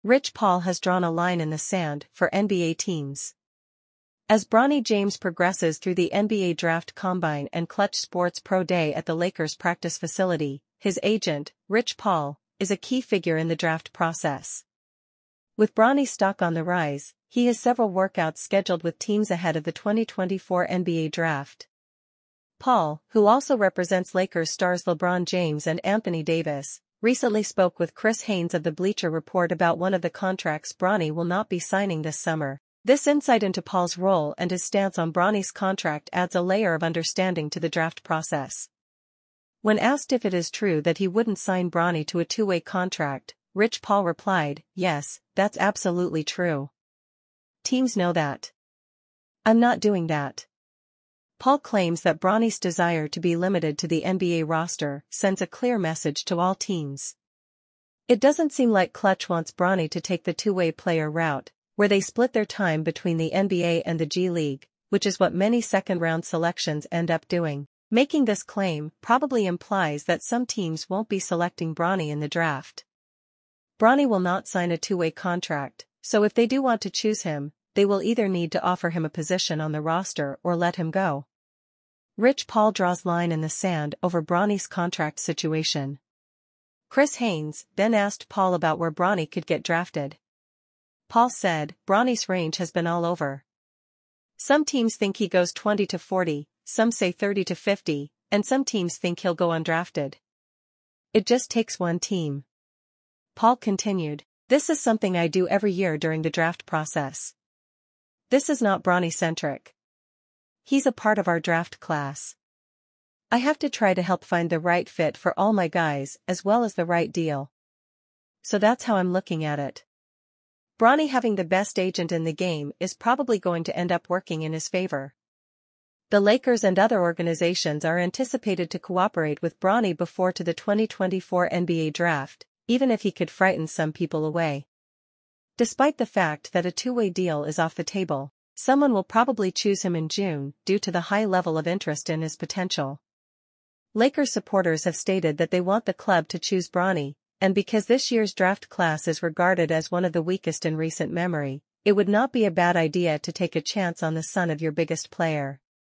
Rich Paul has drawn a line in the sand for NBA teams. As Bronny James progresses through the NBA Draft Combine and Clutch Sports Pro Day at the Lakers practice facility, his agent, Rich Paul, is a key figure in the draft process. With Bronny's stock on the rise, he has several workouts scheduled with teams ahead of the 2024 NBA Draft. Paul, who also represents Lakers stars LeBron James and Anthony Davis, recently spoke with Chris Haynes of the Bleacher Report about one of the contracts Bronny will not be signing this summer. This insight into Paul's role and his stance on Bronny's contract adds a layer of understanding to the draft process. When asked if it is true that he wouldn't sign Bronny to a two-way contract, Rich Paul replied, "Yes, that's absolutely true. Teams know that. I'm not doing that." Paul claims that Bronny's desire to be limited to the NBA roster sends a clear message to all teams. It doesn't seem like Clutch wants Bronny to take the two-way player route, where they split their time between the NBA and the G League, which is what many second-round selections end up doing. Making this claim probably implies that some teams won't be selecting Bronny in the draft. Bronny will not sign a two-way contract, so if they do want to choose him, they will either need to offer him a position on the roster or let him go. Rich Paul draws line in the sand over Bronny's contract situation. Chris Haynes then asked Paul about where Bronny could get drafted. Paul said, "Bronny's range has been all over. Some teams think he goes 20 to 40, some say 30 to 50, and some teams think he'll go undrafted. It just takes one team." Paul continued, "This is something I do every year during the draft process. This is not Bronny-centric. He's a part of our draft class. I have to try to help find the right fit for all my guys as well as the right deal. So that's how I'm looking at it." Bronny having the best agent in the game is probably going to end up working in his favor. The Lakers and other organizations are anticipated to cooperate with Bronny before to the 2024 NBA Draft, even if he could frighten some people away. Despite the fact that a two-way deal is off the table, someone will probably choose him in June due to the high level of interest in his potential. Lakers supporters have stated that they want the club to choose Bronny, and because this year's draft class is regarded as one of the weakest in recent memory, it would not be a bad idea to take a chance on the son of your biggest player.